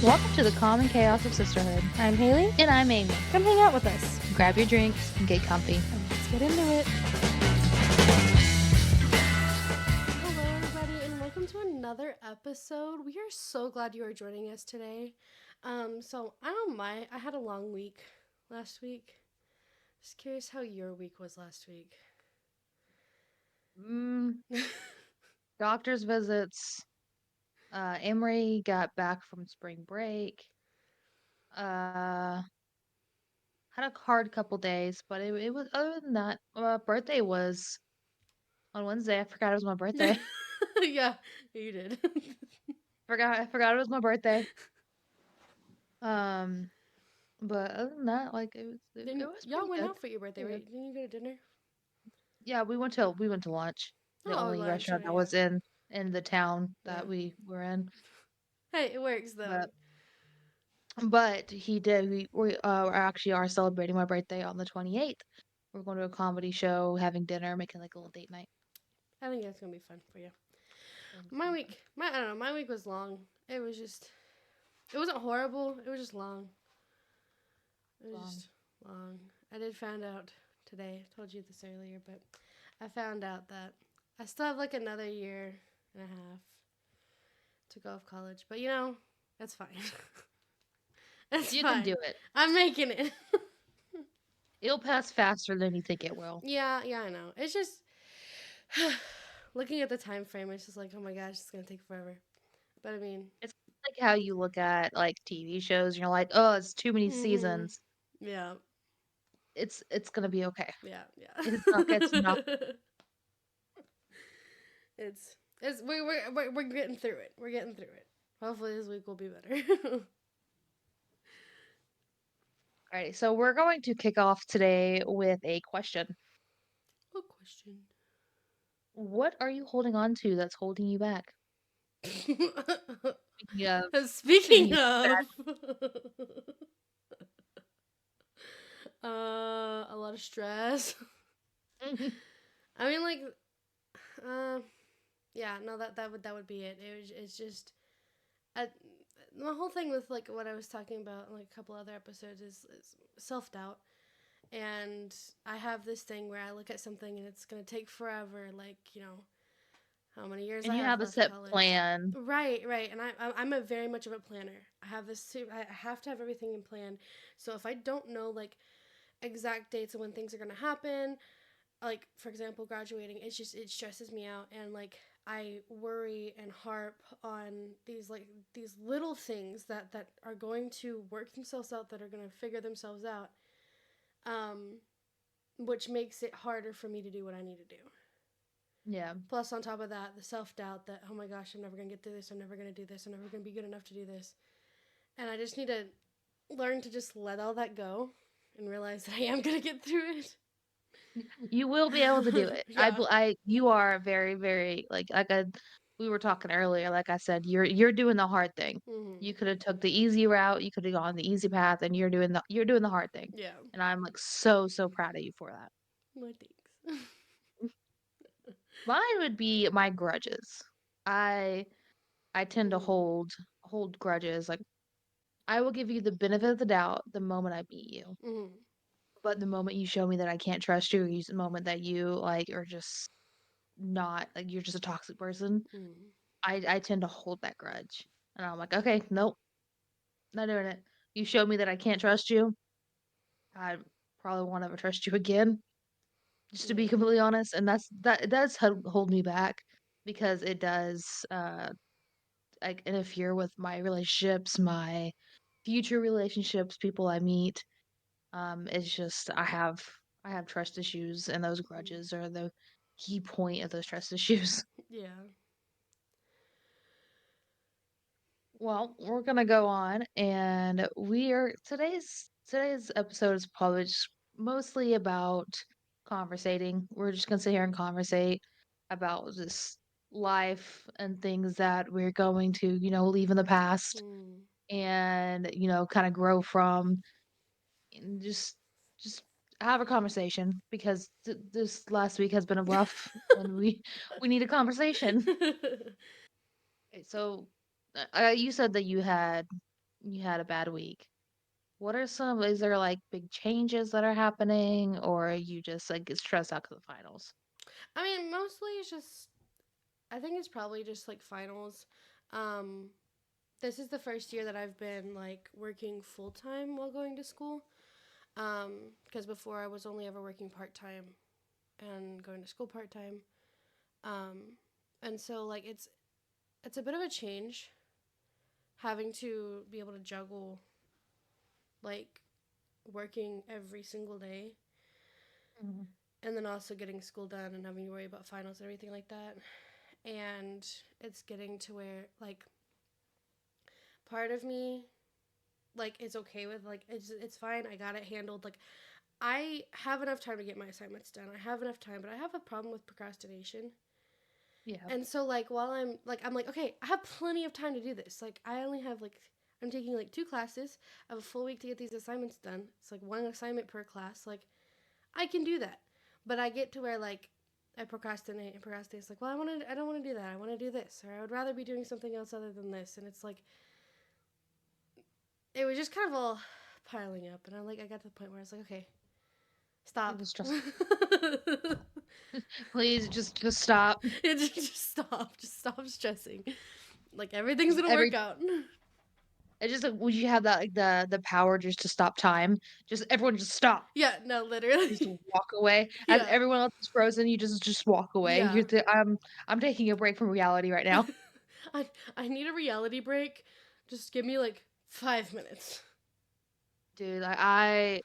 Welcome to the common chaos of sisterhood. I'm Haley. And I'm Amy. Come hang out with us. Grab your drinks and get comfy. And let's get into it. Hello, everybody, and welcome to another episode. We are so glad you are joining us today. So I had a long week last week. Just curious how your week was last week. Doctor's visits. Emery got back from spring break. Had a hard couple days, but it was, other than that, my birthday was on Wednesday. I forgot it was my birthday. Yeah, you did. I forgot it was my birthday. Um, but other than that, like it was Y'all pretty went good. out for your birthday, right? Didn't you go to dinner? Yeah, we went to lunch. The Oh, only lunch, restaurant right? that Yeah. was in the town that Yeah. we were in. Hey, it works though. But he did. We actually are celebrating my birthday on the 28th. We're going to a comedy show, having dinner, making like a little date night. I think that's gonna be fun for you. Going to My be week, I don't know. My week was long. It wasn't horrible. It was just long. It was long. just long. I did find out today. I told you this earlier, but I found out that I still have like another year and a half to go of college. But that's fine. That's You can fine. do it. I'm making it. It'll pass faster than you think it will. Yeah, I know. It's just looking at the time frame. It's just like, oh my gosh, it's gonna take forever. But I mean, It's like how you look at like TV shows and you're like, "Oh, it's too many mm-hmm. seasons." Yeah, It's going to be okay. yeah. It's not. It's we're getting through it. We're getting through it. Hopefully this week will be better. Alrighty, so we're going to kick off today with a question. What question? What are you holding on to that's holding you back? Speaking of Speaking speaking of, a lot of stress. of I mean, like, uh, yeah, no, that would be it. It's just, I, the whole thing with like what I was talking about in like a couple other episodes is self doubt. And I have this thing where I look at something and it's gonna take forever, like how many years and I you have have a left set college. plan. Right, and I'm a very much of a planner. I have this too. I have to have everything in plan. So if I don't know like exact dates of when things are gonna happen, like for example graduating, it stresses me out, and like I worry and harp on these little things that are going to work themselves out, that are gonna figure themselves out. Um, which makes it harder for me to do what I need to do. Yeah. Plus, on top of that, the self doubt that, oh my gosh, I'm never going to get through this, I'm never going to do this, I'm never going to be good enough to do this. And I just need to learn to just let all that go and realize that I am going to get through it. You will be able to do it. Yeah. You are very, very we were talking earlier, like I said, you're doing the hard thing. Mm-hmm. You could have took the easy route, you could have gone the easy path, and you're doing the hard thing. Yeah. And I'm like so, so proud of you for that. My thanks. Mine would be my grudges. I I tend to Mm-hmm. hold grudges. Like I will give you the benefit of the doubt the moment I meet you. Mm-hmm. But the moment you show me that I can't trust you, or the moment that you like are just not like you're just a toxic person, Mm-hmm. I tend to hold that grudge. And I'm like, okay, nope, not doing it. You showed me that I can't trust you. I probably won't ever trust you again. Just to be Yeah. completely honest, and that does hold me back because it does like interfere with my relationships, my future relationships, people I meet. It's just I have trust issues, and those Mm-hmm. grudges are the key point of those trust issues. Yeah. Well, we're gonna go on, and we are today's episode is probably just mostly about conversating. We're just gonna sit here and conversate about just life and things that we're going to, leave in the past Mm. and, kind of grow from, and just have a conversation because this last week has been a rough, and we need a conversation. Okay, so you said that you had a bad week. What are some is there, like, big changes that are happening, or you just, like, get stressed out 'cause of finals? I mean, mostly it's just I think it's probably just like finals. Um, this is the first year that I've been like working full time while going to school. Because before I was only ever working part time and going to school part time. Um, and so like it's a bit of a change having to be able to juggle like working every single day Mhm. and then also getting school done and having to worry about finals and everything like that. And it's getting to where like part of me like is okay with like it's fine. I got it handled. Like I have enough time to get my assignments done. I have enough time, but I have a problem with procrastination. Yeah. And so like while I'm like okay, I have plenty of time to do this. Like I only have like I'm taking like two classes. I have a full week to get these assignments done. It's like one assignment per class. Like I can do that. But I get to where like I procrastinate and procrastinate. It's like, well, I don't want to do that. I want to do this, or I would rather be doing something else other than this. And it's like it was just kind of all piling up, and I got to the point where I was like, okay, It stop. was stressful. Please just stop. Just stop stressing. Like everything's Just gonna every work out. It's just like, would you have that, like, the power just to stop time? Just everyone just stop. Yeah, no, Just literally. walk away. As Yeah, everyone else is frozen, you just walk away. yeah. I'm taking a break from reality right now. I I need a reality break. Just give me like 5 minutes. Dude, I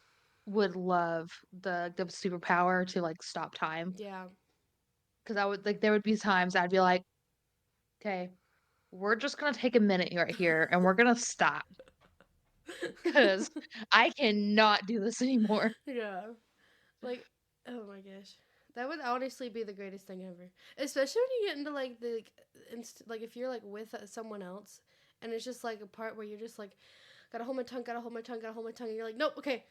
would love the superpower to, like, stop time, Yeah. 'cause I would like, there would be times I'd be like, "'Kay, we're just gonna take a minute right here, and we're gonna stop, 'cause I cannot do this anymore." Yeah. Like, oh my gosh. That would honestly be the greatest thing ever. Especially when you get into like the like if you're like with someone else and it's just like a part where you're just like gotta hold my tongue, gotta hold my tongue, gotta hold my tongue and you're like, "Nope, okay.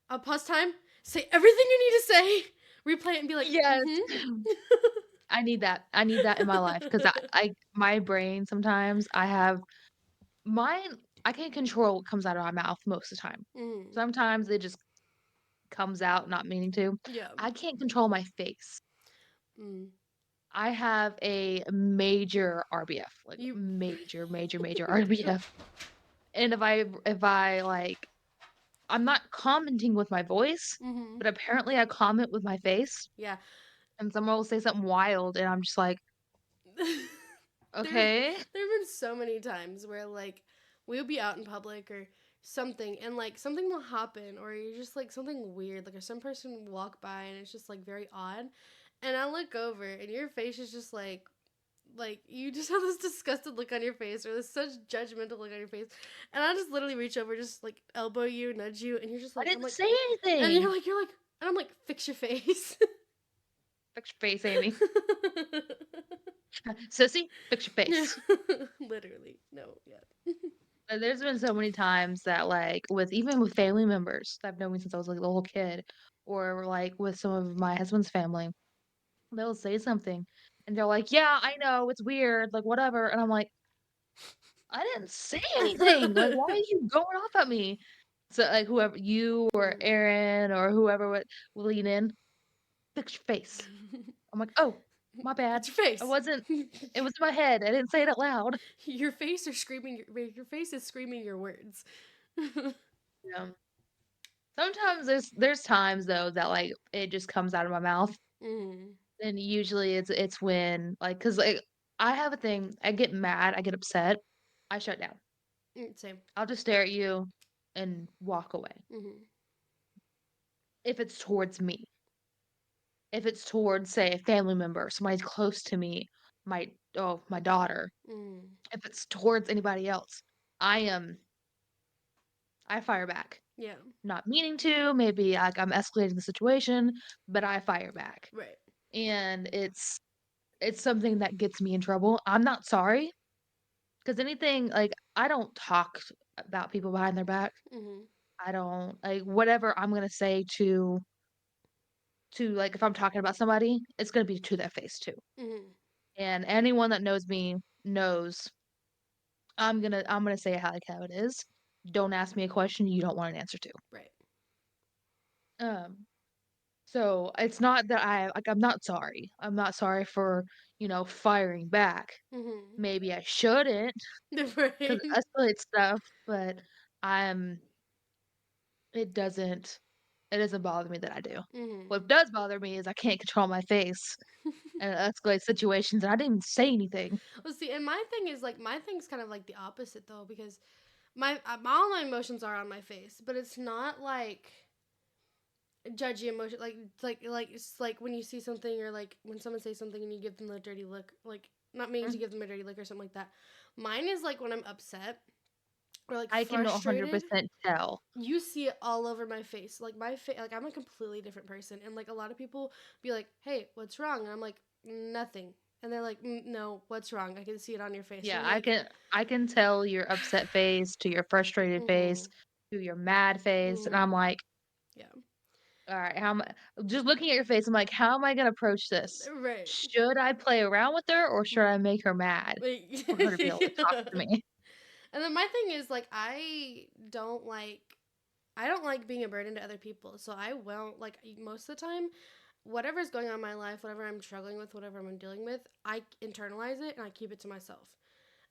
I'll pause time. Say everything you need to say. Replay it and be like, Yes. "Mhm." I need that. I need that in my life, 'cause I my brain sometimes, I have mine I can't control what comes out of my mouth most of the time. Mhm. Sometimes it just comes out not meaning to. Yeah. I can't control my face. Mm. I have a major RBF, like, You major, major, major RBF, and if I, like I'm not commenting with my voice, Mhm. but apparently I comment with my face, Yeah. and someone will say something wild, and I'm just like, there "Okay." there've been so many times where like we'll be out in public or something and like something will happen or you're just like something weird like or some person will walk by and it's just like very odd and I look over and your face is just like you just have this disgusted look on your face or this such judgmental look on your face and I just literally reach over just like elbow you nudge you and you're just I like I'm didn't like say and anything. you're like and I'm like fix your face. "Fix your face, Amy. Sissy, fix your Yeah. face." Literally no yeah. There's been so many times that, like, with even with family members that have known me since I was, like, a little kid, or, like, with some of my husband's family, they'll say something, and they're like, "Yeah, I know, it's weird, like, whatever," and I'm like, "I didn't say anything, like, why are you going off at me?" So, like, whoever you or Mm. Aaron or whoever would lean in, "Fix your face." I'm like, "Oh, my bad. It's your I face. wasn't it was in my head, I didn't say it out loud." Your face are screaming. Your face is screaming your words. Yeah. Sometimes there's times, though, that, like, it just comes out of my mouth, Mm. and usually it's when, like, 'cause, like, I have a thing, I get mad, I get upset, I shut down. Same. I'll just stare at you and walk away, Mm-hmm. if it's towards me. If it's towards, say, a family member, somebody close to me, my daughter, Mm. if it's towards anybody else, I am I fire back. Yeah. Not meaning to, maybe, like, I'm escalating the situation, but I fire back, Right. and it's something that gets me in trouble. I'm not sorry, 'cause anything like, I don't talk about people behind their back. Mm-hmm. I don't like, whatever I'm gonna say like, if I'm talking about somebody, it's gonna be to their face too, Mm-hmm. and anyone that knows me knows I'm gonna say it how it is, don't ask me a question you don't want an answer to. Right. Um, so it's not that I'm not sorry. I'm not sorry for, firing back. Mhm. Maybe I shouldn't, because Right. it escalates stuff, but I'm it doesn't it doesn't bother me that I do. Mhm. What does bother me is I can't control my face, and it escalates situations, and I didn't say anything. Well, see, and my thing is like my thing's kind of like the opposite though, because all my emotions are on my face, but it's not like judgy emotion. Like it's like when you see something, or like when someone says something and you give them the dirty look. Like, not meaning to Mm. give them a dirty look or something like that. Mine is like when I'm upset or like I can frustrated. 100% tell. You see it all over my face. Like my face, like I'm a completely different person, and like a lot of people be like, "Hey, what's wrong?" And I'm like, "Nothing." And they're like, "No, what's wrong? I can see it on your face." And Yeah, I'm I like, can I can tell your upset face to your frustrated face "Mhm, to your mad face, and I'm mhm, like, yeah, "Alright, how am I" just looking at your face, I'm like, "How am I gonna approach this? right." Should I play around with her, or should I Mhm. make her mad Like, for her to be able to talk yeah. to me?" And then my thing is like I don't like being a burden to other people. So I won't like most of the time whatever's going on in my life, whatever I'm struggling with, whatever I'm dealing with, I internalize it and I keep it to myself.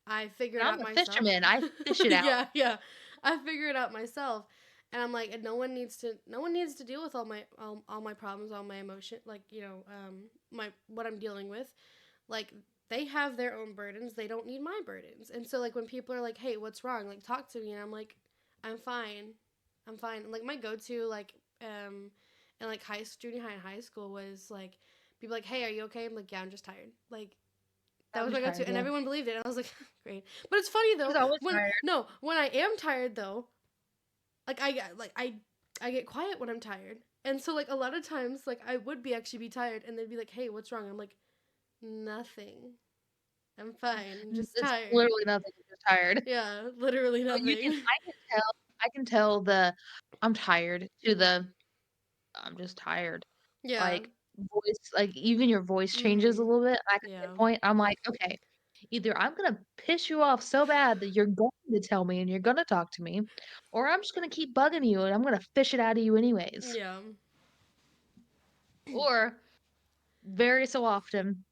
I figure it I'm out a myself. fisherman, I fish it out. Yeah, yeah. I figure it out myself. And I'm like, and no one needs to deal with all my problems, all my emotion, like, my what I'm dealing with. Like, they have their own burdens. They don't need my burdens. And so like when people are like, "Hey, what's wrong? Like, talk to me." And I'm like, "I'm fine. I'm fine." And like my go-to like in like junior high and high school was like people like, "Hey, are you okay?" I'm like, "Yeah, I'm just tired." Like, that I'm was just my go-to, tired, and yeah. everyone believed it. And I was like, "Great." But it's funny though, She's always tired. when I am tired though, like I get quiet when I'm tired. And so like a lot of times like I would be actually be tired and they'd be like, "Hey, what's wrong?" I'm like, "Nothing. I'm fine. I'm just It's tired." literally nothing, I'm just tired. Yeah, literally No, nothing. I can tell the "I'm tired" to the "I'm just tired." Yeah. Like, even your voice changes a Mhm. little bit, I can Yeah. pinpoint. I'm like, "Okay, either I'm gonna piss you off so bad that you're going to tell me and you're gonna talk to me, or I'm just gonna keep bugging you and I'm gonna fish it out of you anyways." Yeah. Or, very so often,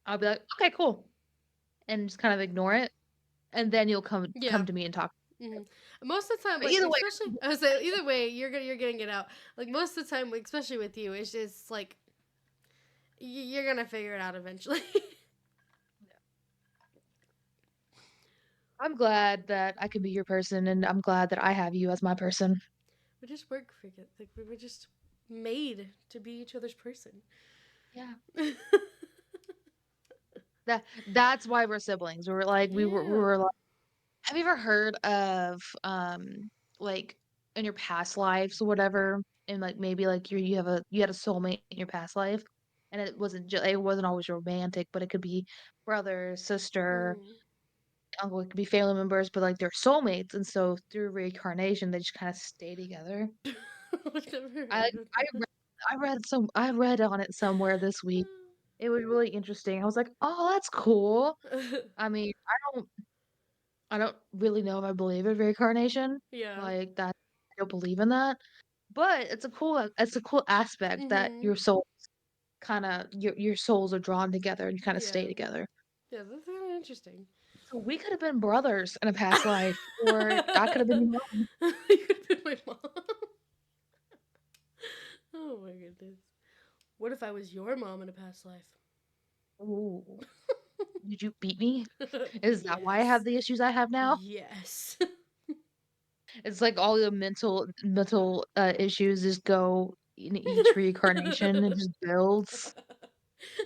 I'll be like, "Okay, cool," and just kind of ignore it, and then you'll come Yeah. to me and talk. Mhm. Most of the time, But like either way, especially I would say either way, you're getting it out. Like most of the time, like, especially with you, it's just like you're gonna figure it out eventually. I'm glad that I could be your person, and I'm glad that I have you as my person. We just work for it. Like we were just made to be each other's person. Yeah. That's why we're siblings. We Yeah. were like have you ever heard of, like, in your past lives or whatever, and, like, maybe, like, you had a soulmate in your past life, and it wasn't always romantic, but it could be brother, sister, Mm. uncle, it could be family members, but, like, they're soulmates, and so through reincarnation, they just kinda stay together. I've never I heard of I that. read I read on it somewhere this week. It was really interesting. I was like, "Oh, that's cool." I mean, I don't really know if I believe in reincarnation, Yeah. like, that I don't believe in that, but it's a cool aspect that Mhm. your souls are drawn together and kinda stay Yeah. together. Yeah, that's kind of interesting. So we could have been brothers in a past life, or I could have been your mom. You could be my mom. Oh my goodness. What if I was your mom in a past life? Ooh, did you beat me? Is that why I have Yes. the issues I have now? Yes. It's like all the mental issues just go in each reincarnation and just builds.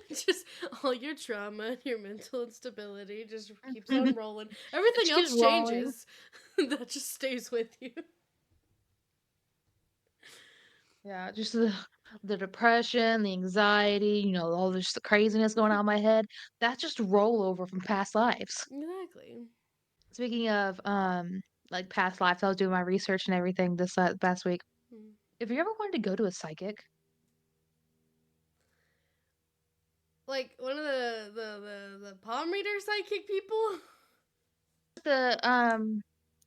Just all your trauma, your mental instability just keeps on It rolling. Everything just keeps else rolling. changes. That just stays with you. Yeah, just the depression, the anxiety, all this the craziness going on in my head. That's just rollover from past lives. Exactly. Speaking of like past lives, I was doing my research and everything this past week. Mm. If you ever wanted to go to a psychic, Like one of the palm reader psychic people. the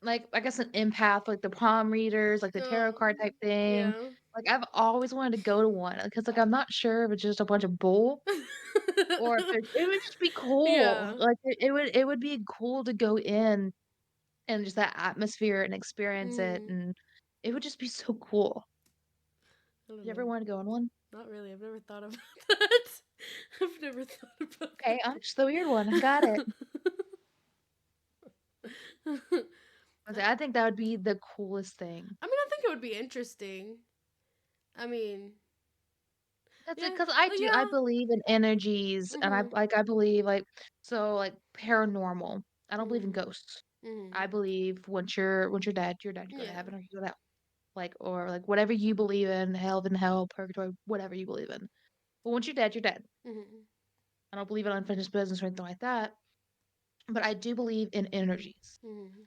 like, I guess an empath, like the palm readers, like the tarot card type thing. Yeah. Like, I've always wanted to go to one because, like, I'm not sure if it's just a bunch of bull or if it would just be cool. Yeah. Like, it would be cool to go in and just that atmosphere and experience it, Mhm. and it would just be so cool. I don't You ever know. wanna go on one? Not really. I've never thought about that. I've never thought about Okay, I'm just the weird one. I got it. that. I think that would be the coolest thing. I mean, I think it would be interesting. I mean, That's it, yeah, 'cause I yeah. believe in energies, and Mhm. I believe, like so, like, paranormal. I don't believe in Mhm. ghosts. I Mhm. believe once you're dead, you go to Yeah. heaven or you go to hell. Like, or, like, whatever you believe in, heaven, hell, purgatory, whatever you believe in. But once you're dead, you're dead. Mhm. I don't believe in unfinished business or anything like that, but I do believe in energies. Mhm.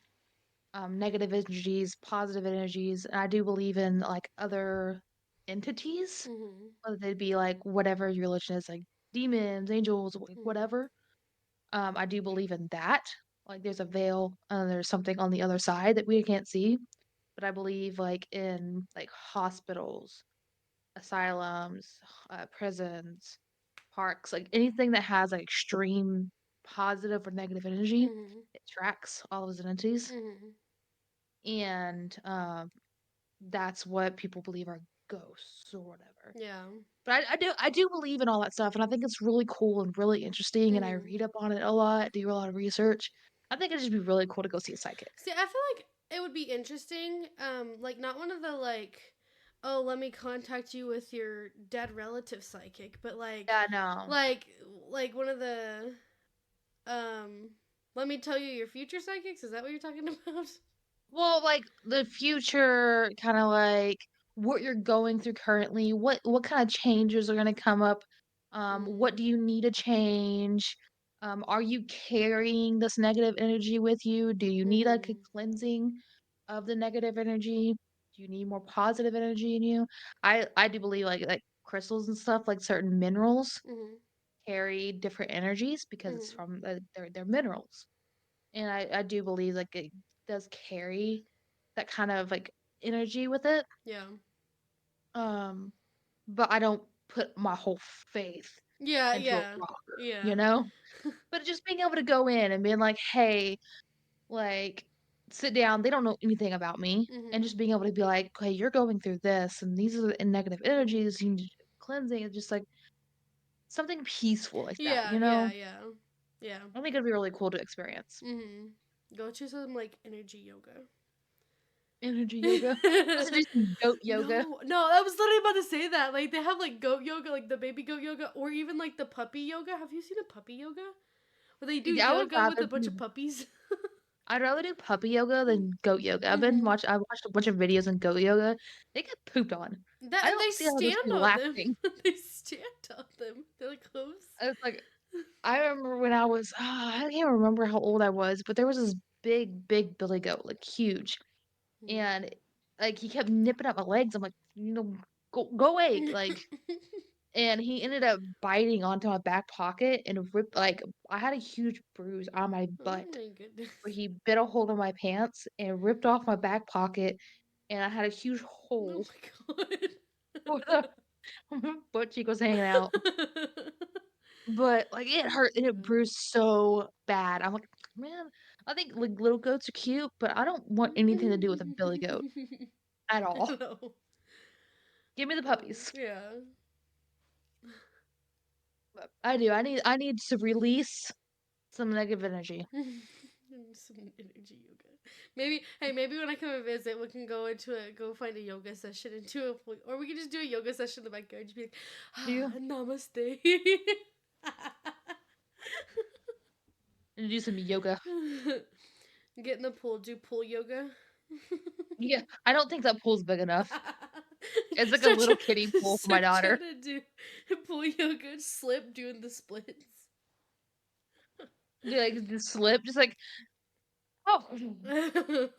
Negative energies, positive energies, and I do believe in, like, other entities, Mhm. whether they be, like, whatever your religion is, like, demons, angels, Mhm. whatever. I do believe in that. Like, there's a veil, and there's something on the other side that we can't see, but I believe, like, in, like, hospitals, asylums, prisons, parks, like, anything that has, like, extreme positive or negative energy, Mhm. it tracks all those entities, Mhm. and, that's what people believe are ghosts or whatever. Yeah. But I do believe in all that stuff, and I think it's really cool and really interesting, and I Mhm. read up on it a lot, do a lot of research. I think it'd just be really cool to go see a psychic. See, I feel like it would be interesting. Like not one of the like, oh, let me contact you with your dead relative psychic, but Yeah, no. like, like one of the um, let me tell you your future psychics. Is that what you're talking about? Well, like, the future, kinda like what you're going through currently, what kinda changes are gonna come up, what Mhm. do you need to change? Are you carrying this negative energy with you? Do you need, like, a Mhm. cleansing of the negative energy? Do you need more positive energy in you? I do believe, like, crystals and stuff, like certain minerals Mhm. carry different energies because it's Mhm. from, they're minerals. And I do believe, like, it does carry that kind of, like, energy with it, Yeah. um, but I don't put my whole faith Yeah. into a Yeah. rocker, you Yeah. know? But just being able to go in and being like, "Hey," like, sit down, they don't know anything about me, and Mhm. just being able to be like, "Okay, you're going through this, and these are the negative Mhm. energies, you need to do cleansing," it's just, like, something peaceful like that, Yeah. you know? Yeah. Yeah. Yeah. I think it'd be really cool to experience. Mhm. Go to some like energy yoga. Energy yoga. Let's do some goat yoga. No, I was literally about to say that. Like they have like goat yoga, like the baby goat yoga, or even like the puppy yoga. Have you seen a puppy yoga? Where they do I would yoga with rather a bunch do of puppies. I'd rather do puppy yoga than goat yoga. Mhm. I watched a bunch of videos on goat yoga. They get pooped on. That I and they don't see how those stand be on them. lasting. They stand on them. They're like hooves. It's like I remember when I was I can't remember how old I was, but there was this big billy goat, like huge. And like he kept nipping at my legs. I'm like, go away. Like and he ended up biting onto my back pocket and ripped like I had a huge bruise on my Oh butt my goodness. where he bit a hold of my pants and ripped off my back pocket, and I had a huge Oh hole my where the butt cheek was hanging out. god. But, like, it hurt and it Yeah. bruised so bad. I'm like, "Man, I think, like, little goats are cute, but I don't want anything to do with a billy goat at all. No. Give me the puppies." Yeah. But I need to release some negative energy. Some energy yoga. Maybe, hey, maybe when I come and visit, we can go find a yoga session and or we can just do a yoga session in the backyard. Just be like, Do ah, you? namaste. And do some yoga. Get in the pool, do pool yoga. Yeah, I don't think that pool's big enough. It's like a start little try- kiddie pool for my start daughter. trying to do pool yoga, slip doing the splits. Do, like, just slip, just like, "Oh."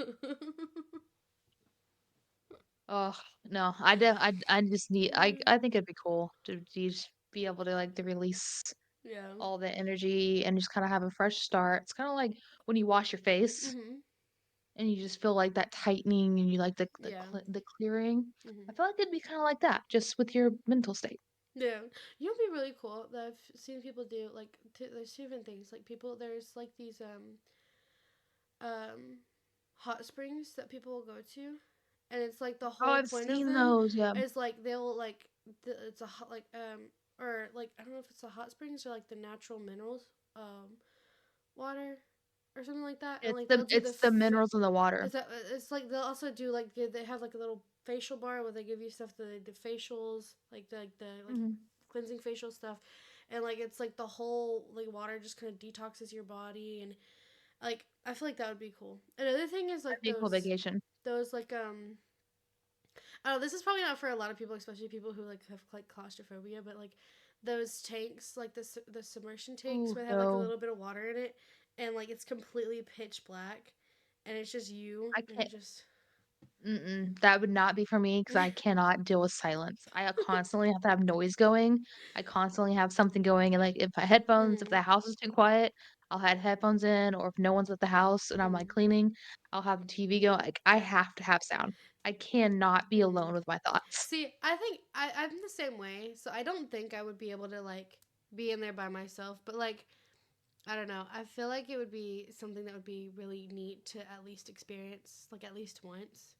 Oh, no, I just need I think it'd be cool to just be able to, like, to release Yeah. all the energy and just kinda have a fresh start. It's kinda like when you wash your face Mhm. and you just feel like that tightening and you like Yeah. the clearing. I Hmm. feel like it'd be kind of like that, just with your mental state. Yeah, you know, what'd be really cool that I've seen people do. Like, there's two different things. Like, people, there's like these um hot springs that people will go to, and it's like the Oh, whole I've point of seen them those. Yeah. is like they'll like it's a hot like or like I don't know if it's the hot springs or like the natural minerals water or something like that, and like they'll do It's the minerals in the water. it's like they'll also do like they have like a little facial bar where they give you stuff the facials like Mhm. cleansing facial stuff, and like it's like the whole like water just kind of detoxes your body, and like I feel like that would be cool. Another thing is That'd like be a cool vacation. those like I don't know, this is probably not for a lot of people, especially people who like have like claustrophobia, but like those tanks, like the submersion tanks Ooh, where they have like a no. little bit of water in it, and like it's completely pitch black, and it's just you, I and can't. it just Mm-mm, that would not be for me because I cannot deal with silence. I constantly have to have noise going. I constantly have something going, and like if I headphones, if mm, the house is too quiet, I'll have headphones in, or if no one's at the house and I'm like mm, cleaning, I'll have the TV go. Like I have to have sound. I cannot be mm. alone with my thoughts. See, I think I'm the same way, so I don't think I would be able to like be in there by myself, but like I don't know. I feel like it would be something that would be really neat to at least experience, like at least once.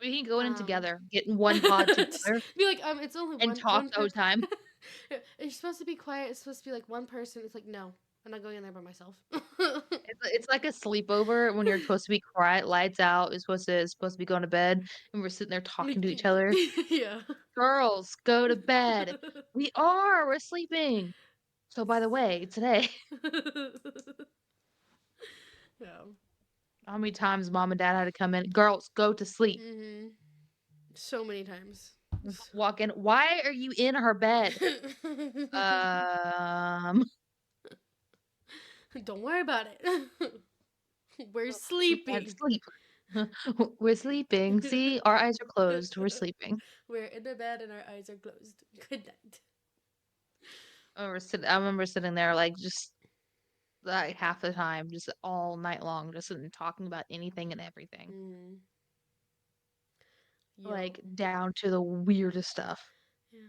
We can go in Um, together, get in one pod just together, be like, it's only and talk one the whole per. time. It's supposed to be quiet. It's supposed to be like one person. It's like no, I'm not going in there by myself. It's like a sleepover when you're supposed to be quiet, lights out. It's supposed to be going to bed, and we're sitting there talking to each other. Yeah. Girls, go to bed. We are, we're sleeping. So by the way, today, Yeah. how many times mom and dad had to come in? Girls, go to sleep. Mhm. So many times. Walk in. Why are you in her bed? Um, Don't worry about it. We're we can't sleeping. sleep. We're sleeping. See, our eyes are closed. We're sleeping. We're in the bed and our eyes are closed. Good night. I remember sitting there like just like half the time, just all night long, just sitting talking about anything and everything, Mm. Yo. like down to the weirdest stuff. Yeah.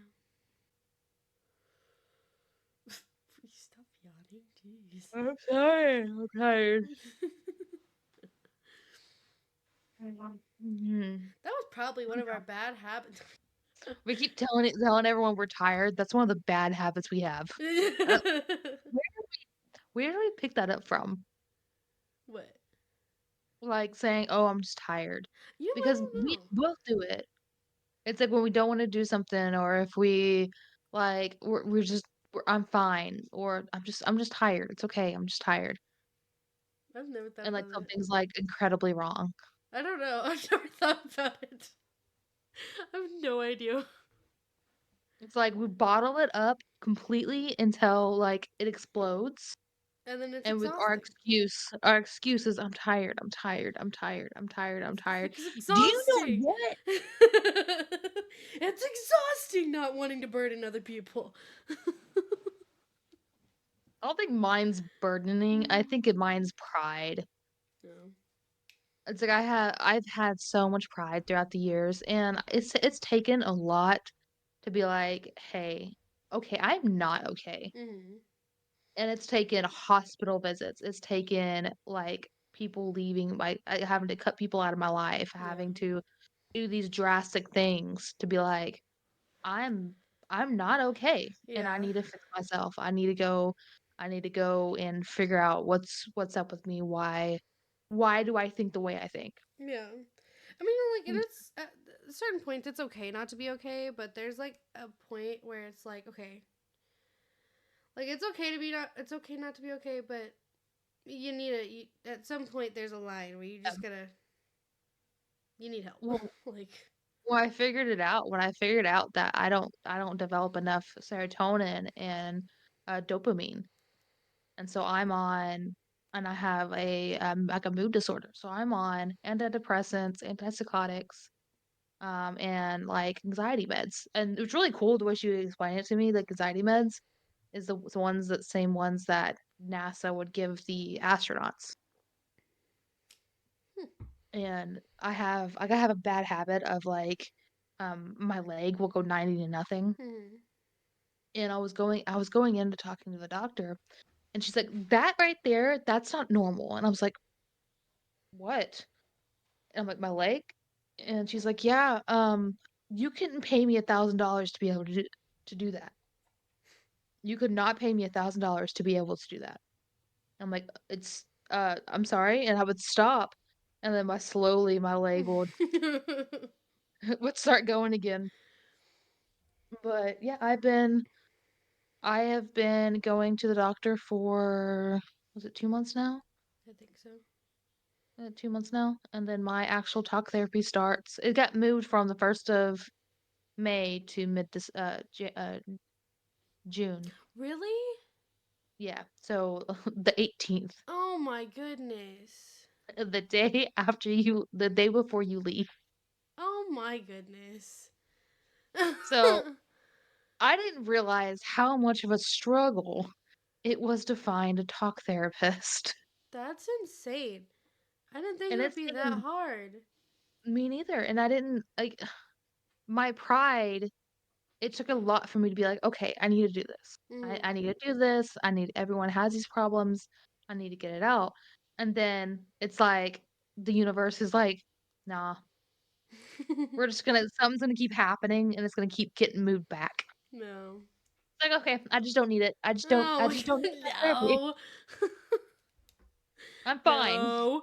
Please stop yawning. Jeez. I'm sorry. I'm tired. Mhm. That was probably one I'm of our tired. bad habits. We keep telling everyone we're tired. That's one of the bad habits we have. Uh, where where do we pick that up from? What? Like saying, "Oh, I'm just tired," You know, I because don't we know. both do it. It's like when we don't want to do something, or if we like we're just I'm fine, or I'm just tired. It's okay. I'm just tired, I've never thought and like about that. something's like incredibly wrong. I don't know. I've never thought about it. I have no idea. It's like we bottle it up completely until like it explodes. And then it's And with exhausting. our excuse is, "I'm tired, I'm tired, I'm tired, I'm tired, I'm tired." It's Do you know exhausting. what? It's exhausting not wanting to burden other people. I don't think mine's burdening, I think mine's pride. No. It's like I've had so much pride throughout the years, and it's taken a lot to be like, "Hey, okay, I'm not okay." Hmm. And it's taken hospital visits, it's taken, like, people leaving, like, having to cut people out of my life, Yeah. having to do these drastic things to be like, I'm I'm not okay, and I Yeah. need to fix myself. I need to go and figure out what's up with me. Why do I think the way I think? Yeah. I mean, like, Mm, it's at certain points, it's okay not to be okay, but there's like a point where it's like, okay, like it's okay to be not, it's okay not to be okay, but you need at some point, there's a line where you yeah. just gotta, you need help. Well, Like, I figured it out when I figured out that I don't develop enough serotonin and dopamine, and so I'm on and I have a like a mood disorder. So I'm on antidepressants, antipsychotics, and like anxiety meds. And it was really cool the way she explained it to me. Like anxiety meds is the ones that same ones that NASA would give the astronauts. and I have a bad habit of, like, my leg will go 90 to nothing, Hmm. and I was going in to talking to the doctor, and she's like, "That right there, that's not normal," and I was like, "What?" And I'm like, "My leg?" And she's like, "Yeah, you couldn't pay me $1,000 to be able to do that. You could not pay me $1,000 to be able to do that." I'm like, "It's I'm sorry," and I would stop, and then my leg would would start going again. But, yeah, I have been going to the doctor for was it 2 months now? I think so. 2 months now, and then my actual talk therapy starts it got moved from the 1st of May to mid this J June. Really? Yeah, so the 18th, Oh my goodness. the day after you the day before you leave. Oh my goodness. So, I didn't realize how much of a struggle it was to find a talk therapist, That's insane. I didn't think it and would it's be that taken hard. me neither, and I didn't like, my pride it took a lot for me to be like, "Okay, I need to do this. Mm. I need to do this. I need everyone has these problems. I need to get it out." And then it's like the universe is like, "Nah, we're just gonna something's gonna keep happening and it's gonna keep getting moved back." No. It's like, "Okay, I just don't need it. I No. just don't need talk therapy. No. I'm fine. No.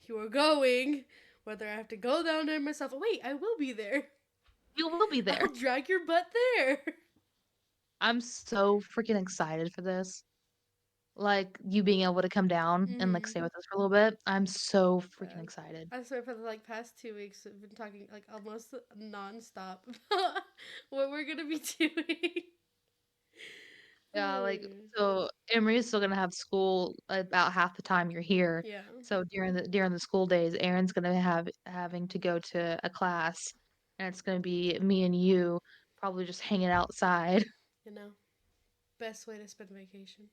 You are going. Whether I have to go down there myself. Wait, I will be there. You will be I'll there." drag your butt there. I'm so freaking excited for this. Like, you being able to come down and, like, Mm-hmm. stay with us for a little bit. I'm so freaking Yeah. excited. I swear for the like past 2 weeks we've been talking like almost nonstop about what we're gonna be doing. Yeah, Oh my like, goodness. so Emery's still gonna have school about half the time you're here. Yeah. So during the school days, Aaron's gonna having to go to a class, and it's gonna be me and you probably just hanging outside. You know, best way to spend vacation.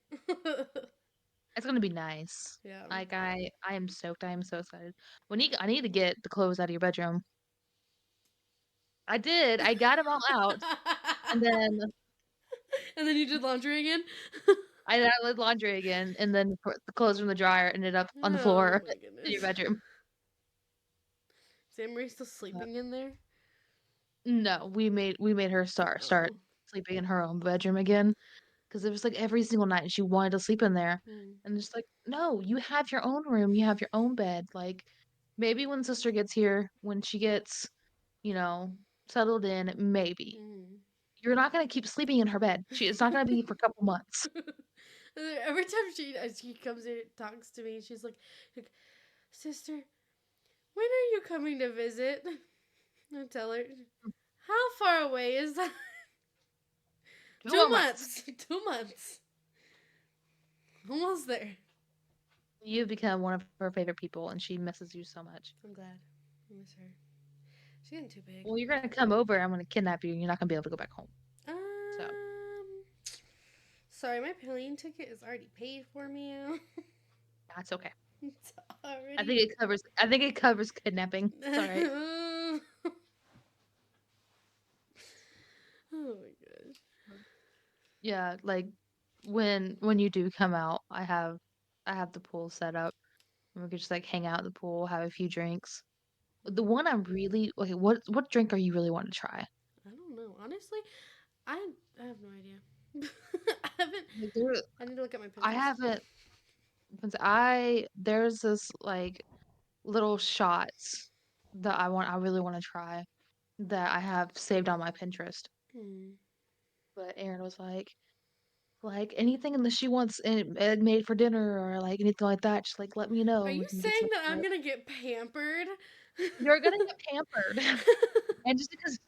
It's gonna be nice. Yeah. Like, I am stoked, I am so excited. I need to get the clothes out of your bedroom. I did, I got them all out, and then And then you did laundry again? I did laundry again, and then the clothes from the dryer ended up on the Oh floor my in your goodness. bedroom. Is Emery still sleeping in there? No, we made her start Oh. sleeping in her own bedroom again, because it was, like, every single night she wanted to sleep in there, Hmm. and it's like, "No, you have your own room, you have your own bed," like, maybe when sister gets here, when she gets, you know, settled in, maybe. Hmm. You're not gonna keep sleeping in her bed. It's not gonna be for a couple months. Every time she comes here and talks to me, like, sister, when are you coming to visit? I tell her, how far away is that? 2 Two more months. months. 2 months. Almost there. You've become one of her favorite people, and she misses you so much. I'm glad. I miss her. She's getting too big. Well, you're gonna come over, I'm gonna kidnap you, and you're not gonna be able to go back home, so Um, sorry, my plane ticket is already paid for me. that's okay. It's already. I think it covers kidnapping. It's alright. Oh my gosh. Yeah, like, when you do come out, I have the pool set up, and we could just, like, hang out at the pool, have a few drinks. The Mm, one I'm really okay, what drink are you really wanting to try? I don't know. Honestly, I I have no idea. I haven't. Like, there I need to look at my I Pinterest. haven't since I there's this, like, little shots that I really wanna try that I have saved on my Pinterest, Hmm. but Aaron was like, "Anything that she wants made for dinner or, like, anything like that, just, like, let me Are know, we you can get saying some that I'm for it." gonna get pampered? You're gonna get pampered, and just because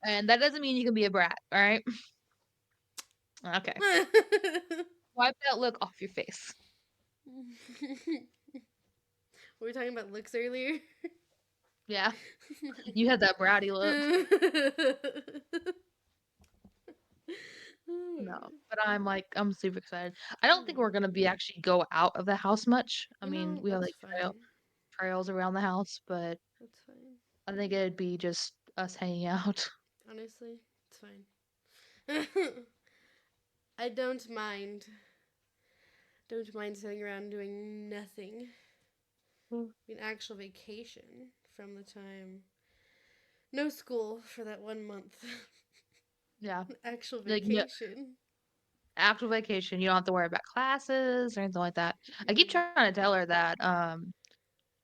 and that doesn't mean you can be a brat, alright? Okay. Wipe that look off your face. Were we talking about looks earlier? Yeah, you had that bratty look. Oh No, but I'm super excited. I don't think we're Mm. gonna be actually go out of the house much. I You mean, know, we have, that's like, fine. trails around the house, but That's fine. I think it'd be just us hanging out. Honestly, it's fine. I don't mind. Don't mind sitting around doing nothing. Mm. An actual vacation from the time. No school for that 1 month. Yeah, Actual like, no vacation. after vacation, you don't have to worry about classes or anything like that. I keep Mm. trying to tell her that,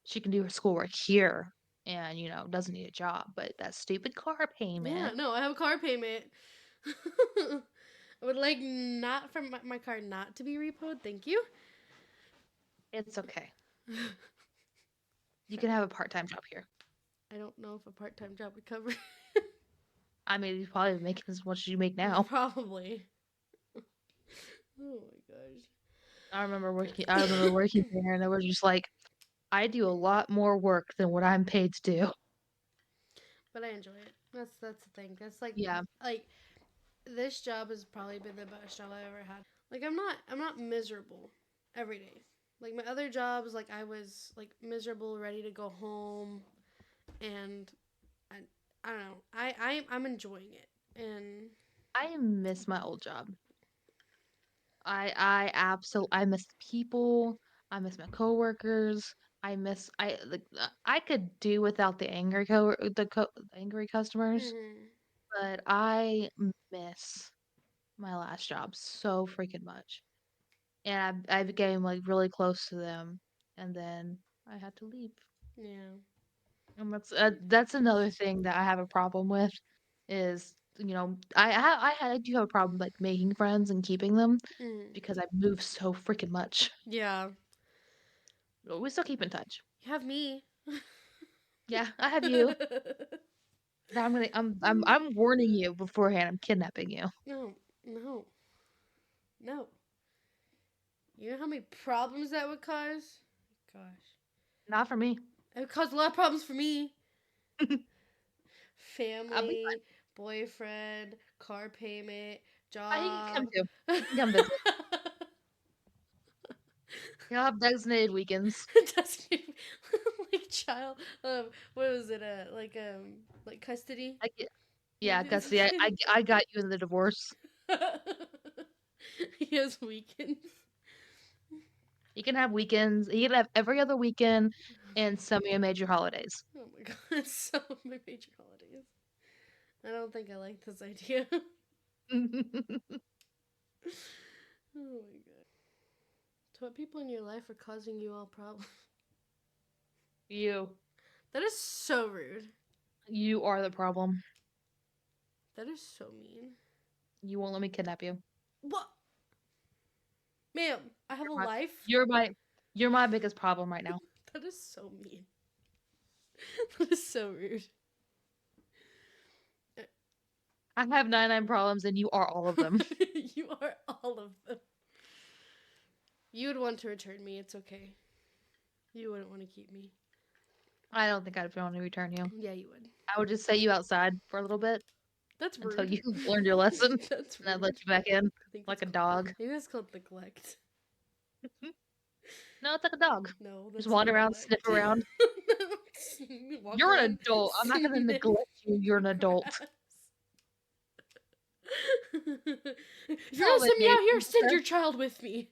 she can do her schoolwork here and, doesn't need a job, but that stupid car Yeah, payment, no, I have a car payment. I would like not for my car not to be repoed. Thank you. it's okay. You can Fine. have a part-time job here. I don't know if a part time job would cover. I mean, you probably make as much as you make now. Probably. Oh my I remember gosh. working there and they were just like, "I do a lot more work than what I'm paid to do." But I enjoy it. That's the thing. That's Yeah. like this job has probably been the best job I ever had. Like I'm not miserable every day. Like my other jobs, like I was like miserable, ready to go home, and I I don't know. I'm enjoying it, and I miss my old job. I miss the people, I miss my coworkers, I could do without the angry customers, mhm. but I miss my last job so freaking much. And I became, like, really close to them, and then I had to leave. Yeah. And that's another thing that I have a problem with is, I do have a problem, like, making friends and keeping them Mhm. because I move so freaking much. Yeah. But we still keep in touch. You have me. Yeah, I have you. But I'm warning you beforehand, I'm kidnapping you. No, no, no. You know how many problems that would cause? Gosh. Not for me. It would cause a lot of problems for me. I'll be fine. Family, boyfriend, car payment, He can come job. too. He can come visit. He'll have designated weekends. Doesn't even- like child what was it like custody. I get He Yeah, has, custody. I got you in the divorce. he has weekends. He can have weekends. He can have every other weekend and some of your major holidays. Oh my god, so my major holidays. I don't think I like this idea. Oh my god. So what people in your life are causing you all problems? You. That is so rude. You are the problem. That is so mean. You won't let me kidnap you. What? Ma'am, I have You're a my life. you're my you're my biggest problem right now. That is so mean. That is so rude. I have 99 problems and you are all of them. You are all of them. You would want to return me. It's okay. You wouldn't want to keep me. I don't think I'd want to return you. Yeah, you would. I would just set you outside for a little bit That's until rude. you learned your lesson, and That's I'd let rude. you back in I think like that's a called. dog. Maybe that's called neglect. No, it's like a dog. No, Just that's wander around, sniff neglect. around. Walk You're an around, adult. I'm not gonna sniff neglect you. You're the an adult. grass. If you're All gonna that send me out here, send nature. your child with me.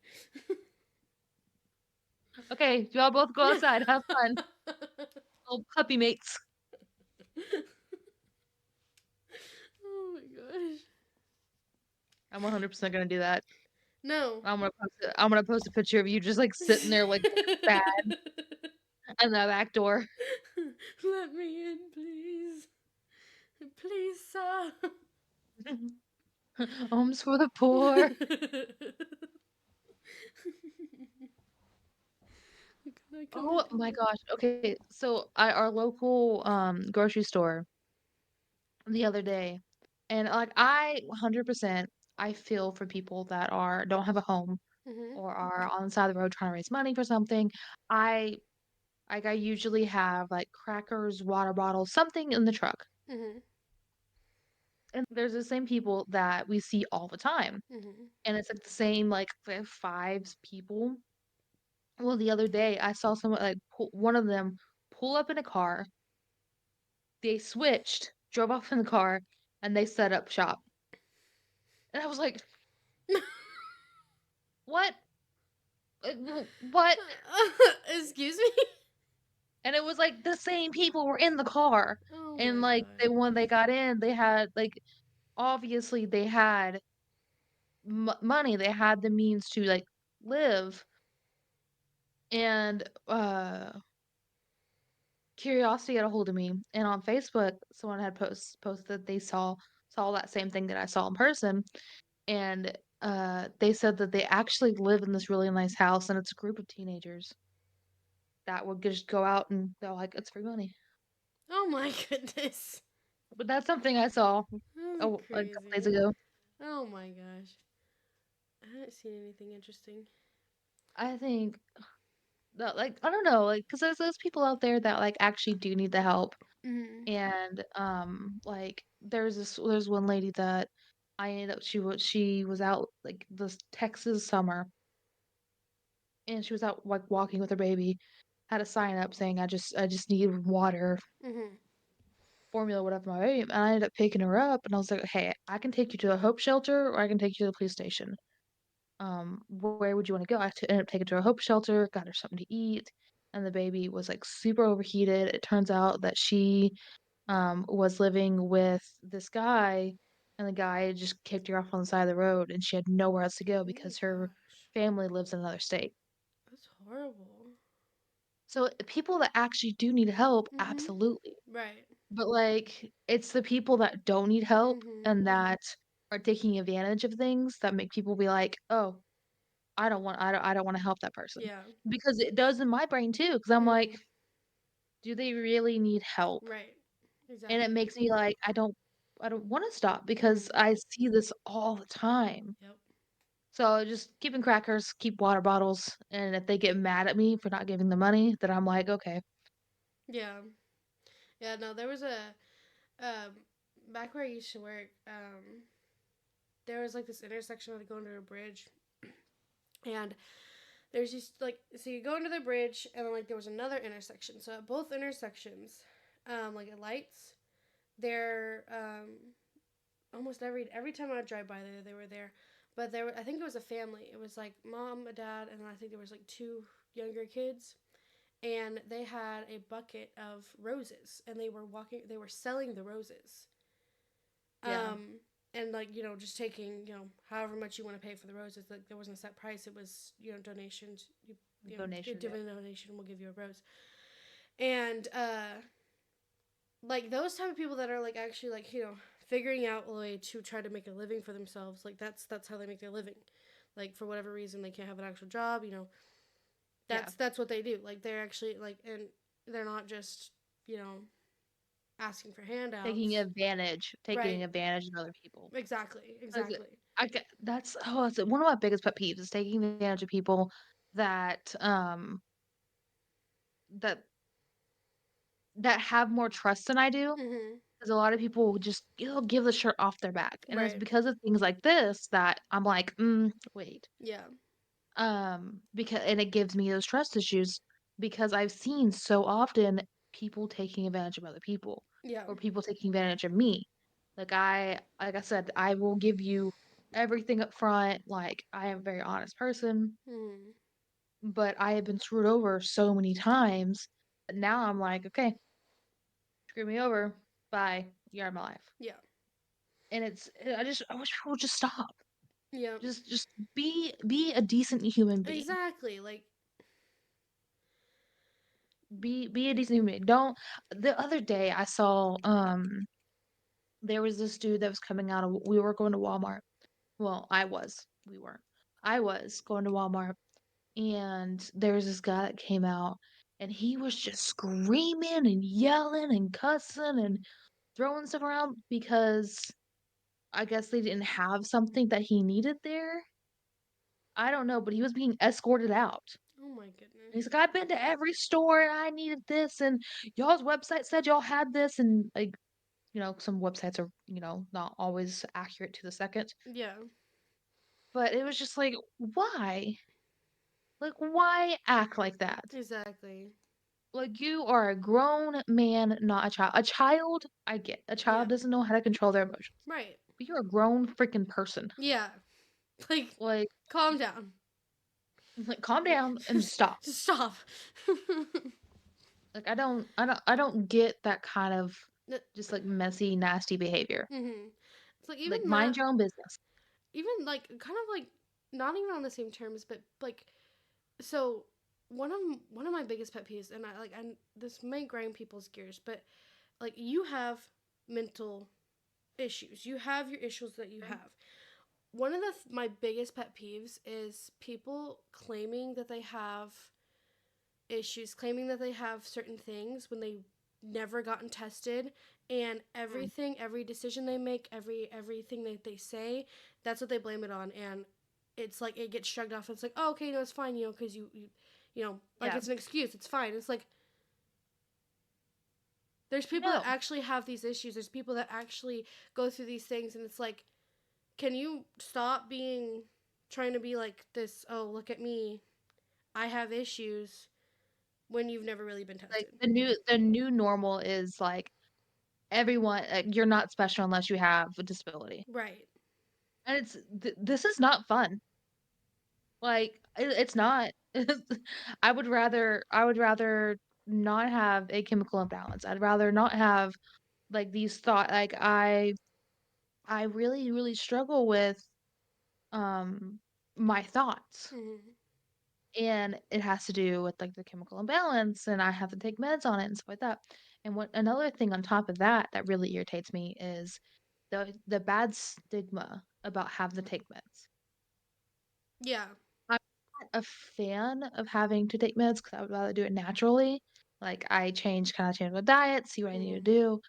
Okay, y'all both go outside. Have fun. Little puppy mates. Oh my gosh. I'm 100% gonna do that. No. I'm gonna post a picture of you just like sitting there like bad in the back door. Let me in, please. Please, sir. Homes for the poor. Can I come Oh in? my gosh. Okay, so our local grocery store the other day, and like I 100% I feel for people that don't have a home Mhm. or are on the side of the road trying to raise money for something. I I usually have like crackers, water bottles, something in the truck. Mhm. And there's the same people that we see all the time, Mhm. and it's, like, the same, like, 5 people. Well, the other day, I saw someone, like, pull one of them pull up in a car, they switched, drove off in the car, and they set up shop, and I was like, "What? What?" Excuse me? And it was, like, the same people were in the car, Oh and, my like, they god. when they got in, they had, like obviously, they had money, they had the means to, like, live, and, curiosity got a hold of me, and on Facebook, someone had posted that they saw that same thing that I saw in person, and, they said that they actually live in this really nice house, and it's a group of teenagers that would just go out and they're like, "It's free money." Oh my goodness. But that's something I saw, That's oh, a couple days crazy. ago. Oh my gosh. I haven't seen anything interesting. I think that, like, I don't know, like, because there's those people out there that, like, actually do need the help, Mhm. and, like, there's one lady that I ended up she was out, like, this Texas summer, and she was out, like, walking with her baby, had a sign up saying, "I just need water, Mhm. formula, whatever for my baby," and I ended up picking her up, and I was like, "Hey, I can take you to a Hope shelter, or I can take you to the police station. Where would you wanna go?" Ended up taking her to a Hope shelter, got her something to eat, and the baby was, like, super overheated. It turns out that she, was living with this guy, and the guy just kicked her off on the side of the road, and she had nowhere else to go Oh because her gosh. family lives in another state. That's horrible. So, people that actually do need help, Mhm. absolutely. Right. But, like, it's the people that don't need help Mhm. and that are taking advantage of things that make people be like, "Oh, I don't wanna help that person." Yeah. Because it does in my brain too. Because 'cause I'm like, Mhm. "Do they really need help?" Right. And it Exactly. makes me like, I don't wanna stop because Mhm. I see this all the time. Yep. So, just keeping crackers, keep water bottles, and if they get mad at me for not giving them money, then I'm like, "Okay." Yeah. Yeah, no, there was a um back where I used to work, there was like this intersection where I go under a bridge, and there's just like, so you go under the bridge and then like there was another intersection. So at both intersections, like at lights, they're almost every time I would drive by there, they were there. But I think it was a family. It was like mom, a dad, and then I think there was like two younger kids, and they had a bucket of roses, and they were selling the roses. Yeah. Um, and like, just taking, however much you want to pay for the roses. Like there wasn't a set price. It was, donations. You Donation, give yeah. a donation, we'll give you a rose. And like those type of people that are like actually like, figuring out a way to try to make a living for themselves. Like that's how they make their living. Like for whatever reason they can't have an actual job. Yeah. That's what they do. Like they're actually like, and they're not just, you know asking for handouts. Taking Right. advantage of other people. Exactly. 'Cause Exactly. I get that's it's one of my biggest pet peeves is taking advantage of people that, that that have more trust than I do. Mhm. 'Cause a lot of people will just they'll give the shirt off their back, and it's Right. because of things like this that I'm like, wait." Yeah. Because and it gives me those trust issues because I've seen so often people taking advantage of other people Yeah. or people taking advantage of me. Like I said, I will give you everything up front, like, I am a very honest person, Mhm. but I have been screwed over so many times that now I'm like, "Okay, screw me over. Bye. You're out of my life." Yeah. And I wish people would just stop. Yeah. Just be a decent human being. Exactly. Like. Be a decent human being. Don't The other day I saw, there was this dude that was coming out of we were going to Walmart. Well, I was. We weren't. I was going to Walmart, and there was this guy that came out, and he was just screaming and yelling and cussing and throwing stuff around because I guess they didn't have something that he needed there. I don't know, but he was being escorted out. Oh my He's goodness. like, "I've been to every store and I needed this, and y'all's website said y'all had this," and, like, some websites are, not always accurate to the second. Yeah. But it was just like, why? Like, why act like that? Exactly. Like, you are a grown man, not a child. A child, I get. A Yeah. child doesn't know how to control their emotions. Right. But you're a grown freaking person. Yeah. Like, Like, calm down. like calm down and stop. Just stop. Like, I don't get that kind of N- just like messy, nasty behavior. mhm. It's like Like, even mind that, your own business. even like kind of like not even on the same terms, but like so one of my biggest pet peeves, and this may grind people's gears, but like you have mental issues. You have your issues that you have. One of my biggest pet peeves is people claiming that they have issues, claiming that they have certain things when they never gotten tested, and Mm. every decision they make, everything that they say, that's what they blame it on, and it's like it gets shrugged off. It's like, oh, okay, no, it's fine, because like Yeah. it's an excuse. It's fine. It's like there's people that No. actually have these issues. There's people that actually go through these things, and it's like, can you stop being trying to be like this? Oh, look at me. I have issues when you've never really been Like, tested. the new normal is like everyone, you're not special unless you have a disability. Right. And this is not fun. Like, it's not. I would rather not have a chemical imbalance. I'd rather not have like these like I really, really struggle with um my thoughts. Mm-hmm. And it has to do with like the chemical imbalance, and I have to take meds on it and stuff like that. And what another thing on top of that that really irritates me is the bad stigma about having to take meds. Yeah. I'm not a fan of having to take meds because I would rather do it naturally. Like, I change my diet, see what I need to Mm-hmm.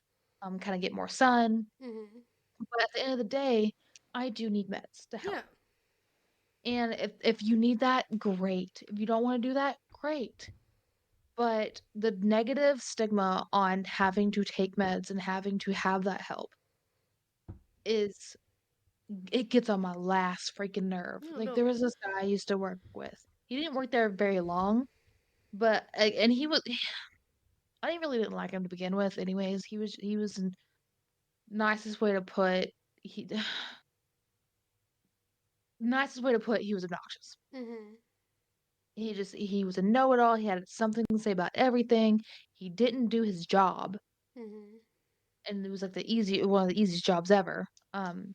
do, kinda get more sun. Mm-hmm. But at the end of the day, I do need meds to Yeah. help. And if you need that, great. If you don't wanna do that, great. But the negative stigma on having to take meds and having to have that help is it gets on my last freaking nerve. No, Like, there no. was this guy I used to work with. He didn't work there very long, but and he was I didn't like him to begin with anyways. He was n nicest way to put he nicest way to put he was obnoxious. Mm-hmm. He was a know-it-all. He had something to say about everything. He didn't do his job, Mm-hmm. and it was like one of the easiest jobs ever.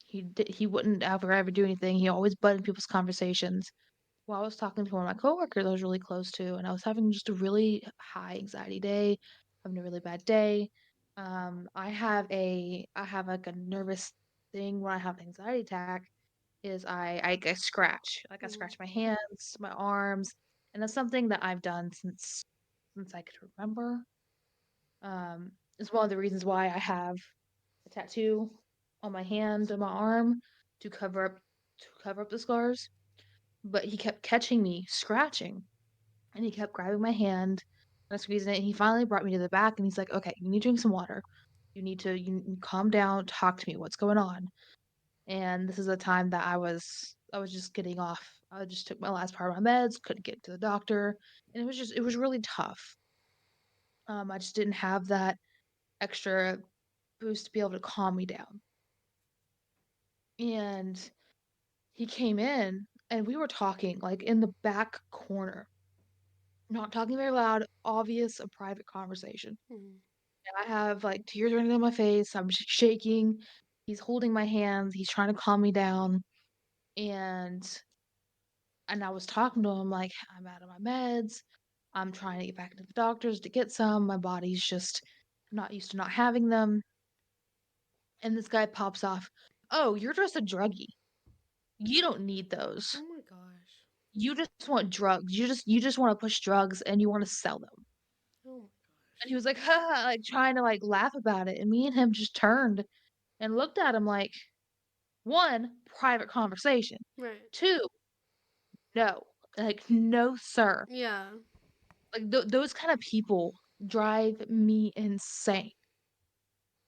He wouldn't ever do anything. He always butted people's conversations. Well, I was talking to one of my coworkers I was really close to, and I was having just a really high anxiety day, having a really bad day. I have like a nervous thing when I have an anxiety attack is I scratch. Like, I Mm-hmm. scratch my hands, my arms, and that's something that I've done since I could remember. It's one of the reasons why I have a tattoo on my hand and my arm to cover up the scars. But he kept catching me scratching, and he kept grabbing my hand and squeezing it. And he finally brought me to the back, and he's like, "Okay, you need to drink some water. You calm down, talk to me. What's going on?" And this is a time that I was just getting off. I just took my last part of my meds, couldn't get to the doctor, and it was really tough. I just didn't have that extra boost to be able to calm me down. And he came in, and we were talking like in the back corner, not talking very loud, obvious a private conversation. Mm-hmm. And I have like tears running down my face. I'm shaking. He's holding my hands. He's trying to calm me down. And I was talking to him like, I'm out of my meds. I'm trying to get back to the doctors to get some. My body's just not used to not having them. And this guy pops off, "Oh, you're just a druggie. You don't need those. Oh my gosh. You just want drugs. You just want to push drugs and you want to sell them." Oh my And he gosh. was like, "Ha," like trying to like laugh about it. And me and him just turned and looked at him like, one, private conversation. Right. Two, no. Like, no, sir. Yeah. Like those kind of people drive me insane.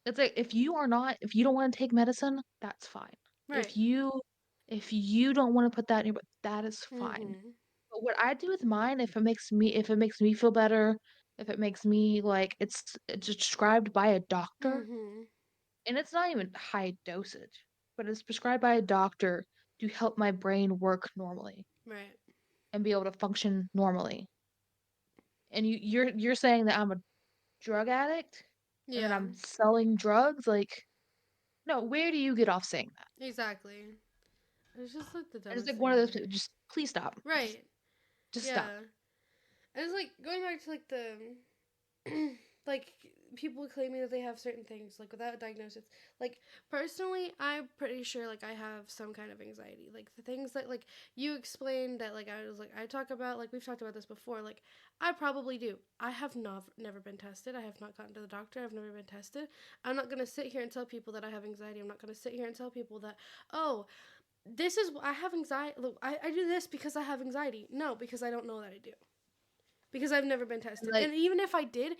It's like if you don't wanna take medicine, that's fine. If Right. you if you don't wanna put that in your that is fine. Mhm. But what I do with mine, if it makes me feel better, if it makes me like it's prescribed by a doctor, Mhm. and it's not even high dosage, but it's prescribed by a doctor to help my brain work normally Right. and be able to function normally. And you're saying that I'm a drug addict and that Yeah. I'm selling drugs? Like, no, where do you get off saying that? Exactly. It's just like the And it's dumbest like thing one of those ever. just please stop. Right. Just stop. Yeah. And it's like going back to like the like people claiming that they have certain things like without a diagnosis. Like personally, I'm pretty sure like I have some kind of anxiety. Like the things that like you explained that like I was like I talk about like we've talked about this before. Like I probably do. I have not never been tested. I have not gone to the doctor. I've never been tested. I'm not gonna sit here and tell people that I have anxiety. I'm not gonna sit here and tell people that oh this is I have anxiety. Look, I do this because I have anxiety. No, because I don't know that I do because I've never been And tested. like, And even if I did,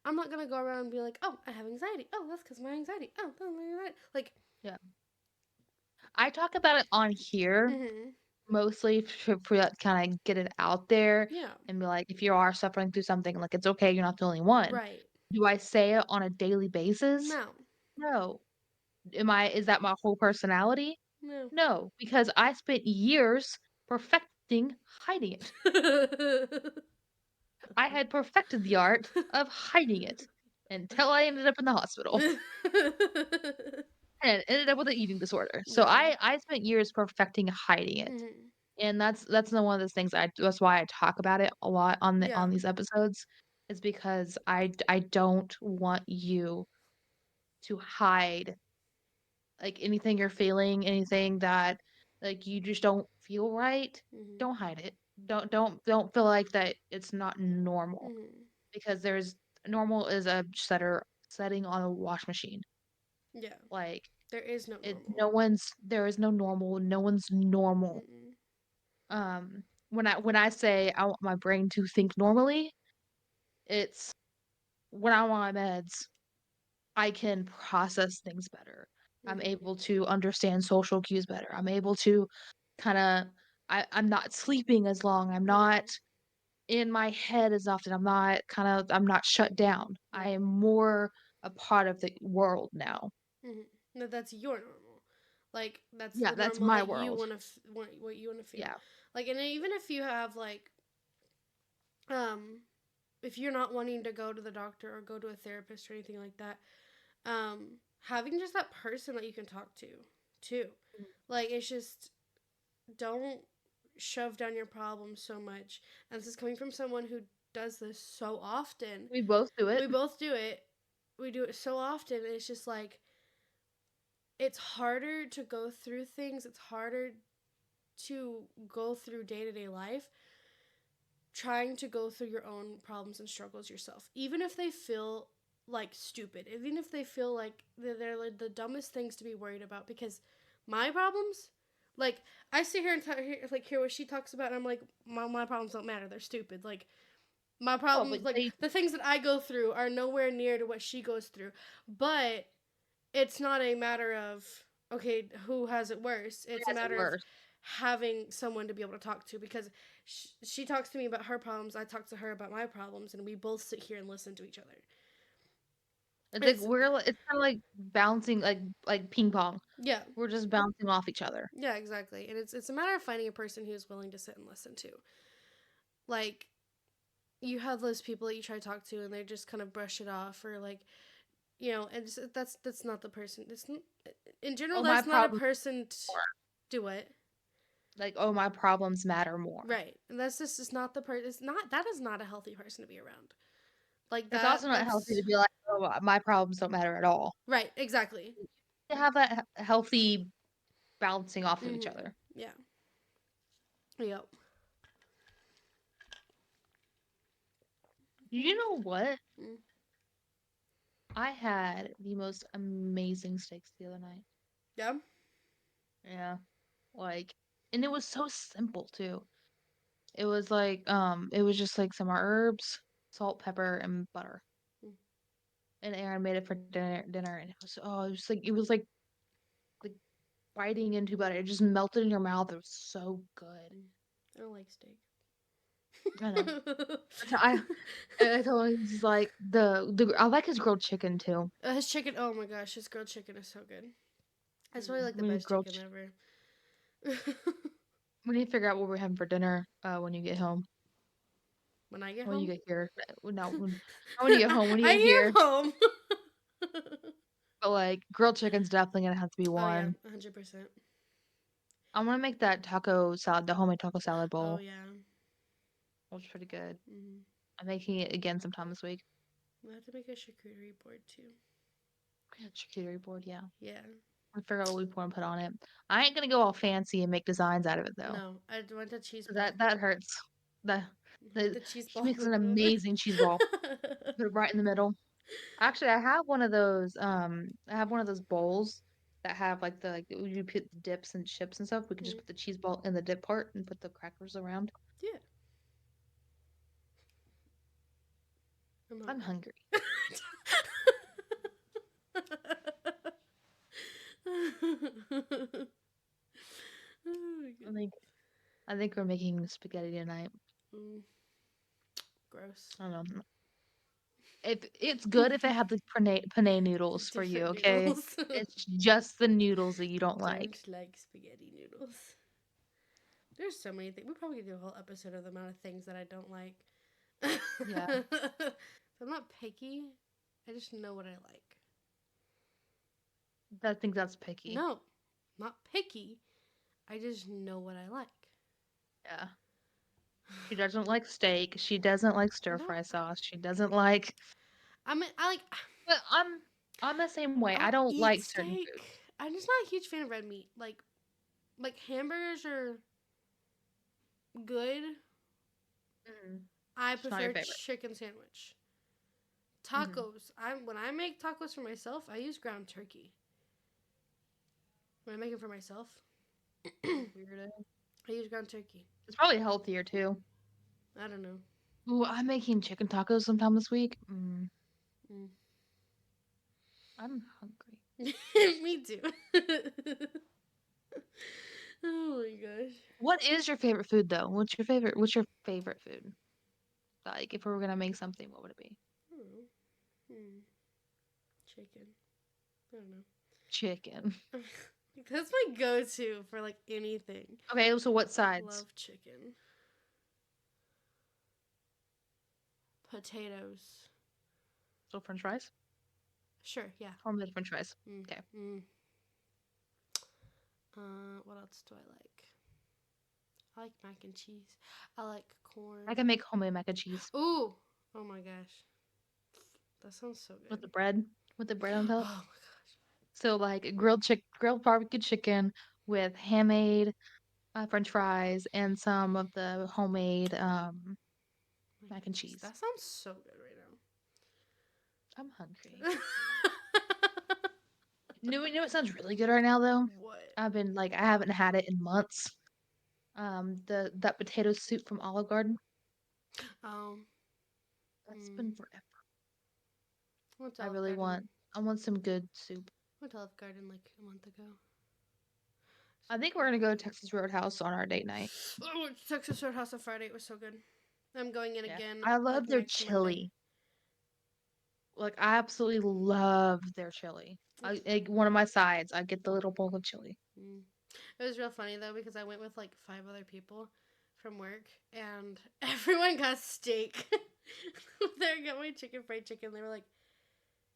I'm not gonna go around and be like, oh, I have anxiety. Oh, that's because my anxiety. Oh, that's my anxiety. Like, yeah. I talk about it on here mm-hmm. mostly for that kind of get it out there Yeah, and be like, if you are suffering through something, like it's okay, you're not the only one. right. Do I say it on a daily basis? No, No. Is that my whole personality? no. No, because I spent years perfecting hiding it. I had perfected the art of hiding it until I ended up in the hospital and ended up with an eating disorder. So yeah. I spent years perfecting hiding it. Mm-hmm. And that's the one of those things that's why I talk about it a lot Yeah. on these episodes is because I don't want you to hide like anything you're feeling, anything that like you just don't feel right, Mm-hmm. don't hide it. Don't feel like that it's not normal Mm-hmm. because there's normal is a setting on a wash machine. Yeah. Like There is no it normal. no one's there is no normal, no one's normal. Mm-mm. When I say I want my brain to think normally, it's when I'm on my meds, I can process things better. I'm Mm-hmm. able to understand social cues better. I'm able to kinda I'm not sleeping as long. I'm not Mm-hmm. in my head as often. I'm not shut down. I Right. am more a part of the world now. Mm-hmm. No, that's your normal. Like that's Yeah, the that's normal my that you world. want to want what you want to feel. Yeah. Like, and even if you have like um if you're not wanting to go to the doctor or go to a therapist or anything like that, having just that person that you can talk to too. Like it's just don't shove down your problems so much. And this is coming from someone who does this so often. We both do it. We both do it. We do it so often. And it's just like it's harder to go through things. It's harder to go through day to day life trying to go through your own problems and struggles yourself, even if they feel like stupid, even if they feel like they're like the dumbest things to be worried about. Because my problems, like I sit here and hear what she talks about, and I'm like, my problems don't matter. They're stupid. Like my Oh, but problems, like they the things that I go through, are nowhere near to what she goes through. But it's not a matter of okay who has it worse. It's a has it matter of worse. having someone to be able to talk to because she talks to me about her problems, I talk to her about my problems, and we both sit here and listen to each other. It's like It's it's kinda like bouncing like ping pong. yeah. We're just bouncing off each other. Yeah, exactly. And it's a matter of finding a person who's willing to sit and listen to. Like you have those people that you try to talk to and they just kind of brush it off, or like and that's not the person. In general Oh, my that's not a problems person more. do it. Like, oh, my problems matter more. Right. And that's just not the person. It's not, that is not a healthy person to be around. Like It's also not healthy that's to be like, "Oh, my problems don't matter at all." right, exactly. To have that healthy bouncing off of each Mhm. other. Yeah. Yep. You know what? Mm. I had the most amazing steaks the other night. Yeah. Yeah. Like, and it was so simple too. It was just like some herbs, salt, pepper, and butter. Mm. and Aaron made it for dinner, and it was like biting into butter. It just melted in your mouth. It was so good. Mm. I don't like steak. I know. I I told him he's like the I like his grilled chicken too. His chicken. Oh my gosh, his grilled chicken is so good. That's probably like the We need best chicken ever. we need to figure out what we're having for dinner when you get home. When I get When you home, get here. No, not when you get home, when you get I here. am home. But like grilled chicken's definitely gonna have to be Oh yeah, one. 100%. I want to make that taco salad, the homemade taco salad Oh bowl. yeah. It was pretty good. Mm-hmm. I'm making it again sometime this week. I have to make a charcuterie board too. Charcuterie board, yeah. Yeah. I figure out what we want to put on it. I ain't gonna go all fancy and make designs out of it though. No, I want a cheese 'Cause ball. that hurts. The, I want the the cheese he ball makes an with whatever. amazing cheese ball. Put it right in the middle. Actually, I have one of those. I have one of those bowls that have like you put the dips and chips and stuff. We can just Mm, put the cheese ball in the dip part and put the crackers around. yeah, I'm I'm hungry. hungry. Oh my I goodness. think I think we're making spaghetti tonight. Mm, gross. I don't know. If it's good if it had the penne noodles for you, Different okay? noodles. It's just the noodles that you don't like. Don't like spaghetti noodles. There's so many things. We probably could do a whole episode of the amount of things that I don't like. Yeah, I'm not picky. I just know what I like. I think that's picky. No, not picky. I just know what I like. Yeah. She doesn't like steak. She doesn't like stir No, fry sauce. She doesn't like. I like. But I'm the same way. I I'll don't eat like certain steak. foods. I'm just not a huge fan of red meat. Like hamburgers are good. Mm, I it's not your prefer favorite. chicken sandwich. Hmm. Tacos. When I make tacos for myself, I use ground turkey. When I make it for myself, I Weirdo. use ground turkey. It's probably healthier too. I don't know. Ooh, I'm making chicken tacos sometime this week. Mm. I'm hungry. Me too. Oh my gosh. What is your favorite food though? What's your favorite food? Like if we were gonna make something, what would it be? I don't know. Hmm. Chicken. I don't know. Chicken. That's my go-to for like anything. Okay, so what sides? Love chicken. Potatoes. So French fries? Sure, yeah. Homemade French fries. Mm. Okay. Mm. What else do I like? I like mac and cheese. I like I corn. can make homemade mac and cheese Ooh! Oh my gosh. That sounds so with good. the bread, with the bread on top. Oh So like grilled barbecue chicken with handmade French fries and some of the homemade my mac and goodness. cheese. That sounds so good right I'm hungry. now. You know what sounds really good right now though? What? I haven't had it in months. That potato soup from Olive Garden. Um, That's mm, been forever. I went to I Olive really Garden. want I want some good soup. Went to Olive Garden like a month ago. I So think we're good. gonna go to Texas Roadhouse on our date night. Oh, went to Texas Roadhouse on Friday. It was so good. I'm going in Yeah. again I love like their next Monday. chili. Like I absolutely love their chili. It's Like one of my sides, I get the little bowl of chili. mm. It was real funny though because I went with like 5 other people from work and everyone got steak. They got my chicken fried chicken. They were like,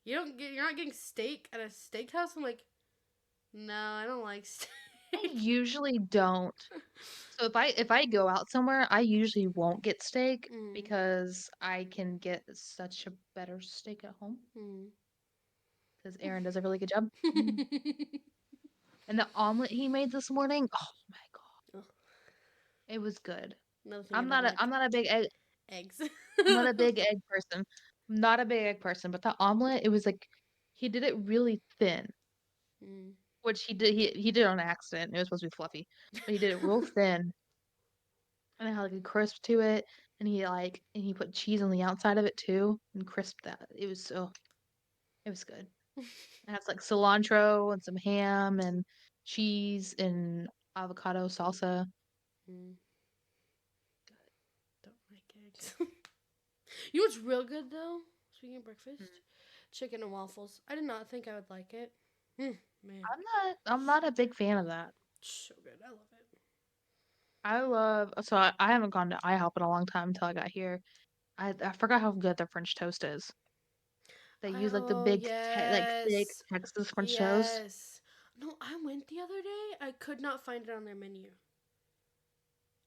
you're not getting steak at a steakhouse." I'm like, "No, I don't like steak." I usually don't. So if I go out somewhere, I usually won't get steak Mm. because I can get such a better steak at home Mm. because Aaron does a really good job. Mm. And the omelet he made this morning, oh my God, Ugh, it was good. another thing I I'm don't not a like. I'm not a big egg Eggs. I'm not a big egg person. I'm not a big egg person, but the omelet, it was like he did it really thin, Mm. which he did on accident. It was supposed to be fluffy, but he did it real thin and it had like a crisp to it. And he put cheese on the outside of it too and crisped that. It was so. It was good. It has, like, cilantro and some ham and cheese and avocado salsa. Mm, don't like eggs. You know what's real good though? Speaking of Mm. breakfast, chicken and waffles. I did not think I would like it. Man, I'm not a big fan of that. so good. I love it. I haven't gone to IHOP in a long time until I got here. I forgot how good their French toast is. They use, like, the Oh big like, thick yes, Texas French toast. yes. No, I went the other day. I could not find it on their menu.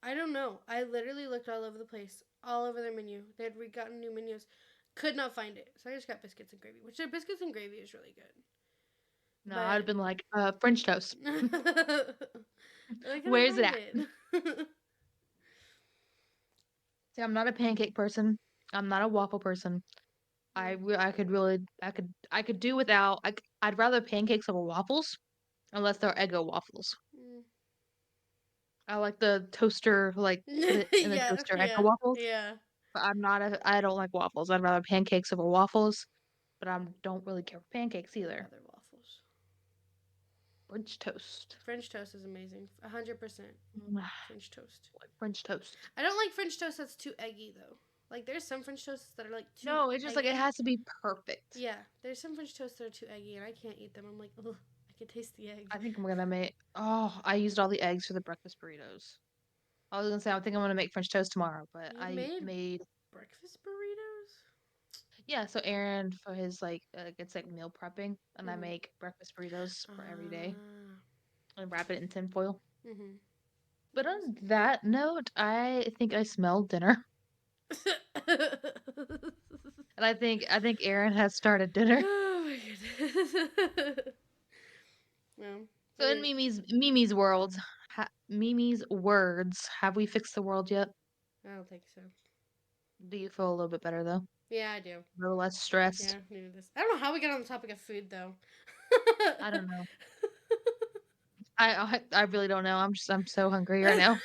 I don't know. I literally looked all over the place, all over their menu. They had gotten new menus. Could not find it. So I just got biscuits and gravy, which their biscuits and gravy is really good. No, I'd have But been like, French toast. I couldn't Where's it find at?" it. See, I'm not a pancake person. I'm not a waffle person. Mm, I could really I could do without I'd rather pancakes over waffles unless they're Eggo waffles. mm. I like the toaster, like, put it in the Yeah, toaster Eggo yeah, waffles, yeah. but I don't like waffles. I'd rather pancakes over waffles, but I don't really care for pancakes I'd either. rather waffles. French toast. French toast is amazing. 100% Mm, French toast. like French toast. I don't like French toast that's too eggy though. Like there's some French toasts that are like too No, it's just like it eggy. has to be perfect. Yeah, there's some French toasts that are too eggy and I can't eat them. I'm like, ugh, I can taste the egg. I think I'm gonna make I used all the eggs for the breakfast burritos. I was gonna say I think I'm gonna make French toast tomorrow, but You I made made breakfast burritos? yeah, so Aaron for his it's like meal prepping and I Mm-hmm. make breakfast burritos for every day Ah. and wrap it in tinfoil. Mm-hmm. But Nice. on that note, I think I smelled dinner. And I think Aaron has started dinner. Oh my goodness. Well, So in we Mimi's world, Mimi's words, have we fixed the world yet? I don't think so. Do you feel a little bit better though? Yeah, I do. A little less stressed? Yeah, needed this. I don't know how we got on the topic of food though. I don't know. I really don't know. I'm so hungry right now.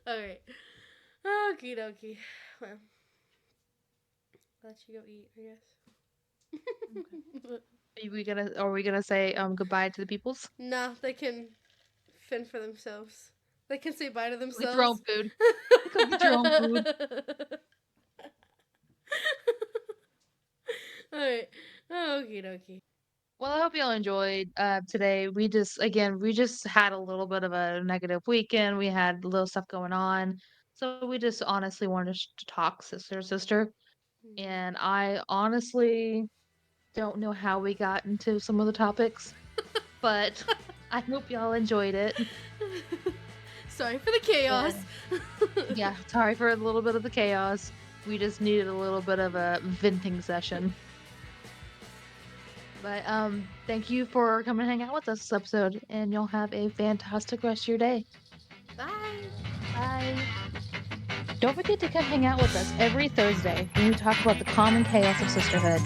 All right. Okie dokie. Well, I'll let you go eat, I Okay. guess. Are we gonna say goodbye to the peoples? Nah, they can fend for themselves. They can say bye to Go get your own themselves. food. Go get your own food. Alright. Okie dokie. Well, I hope y'all enjoyed today. We just had a little bit of a negative weekend. We had a little stuff going on. So we just honestly wanted to talk sister to sister. Mhm. And I honestly don't know how we got into some of the topics, but I hope y'all enjoyed it. Sorry for the chaos. And yeah, sorry for a little bit of the chaos. We just needed a little bit of a venting session. But thank you for coming to hang out with us this episode, and you'll have a fantastic rest of your day. Bye. Bye. Don't forget to come hang out with us every Thursday when we talk about the common chaos of sisterhood.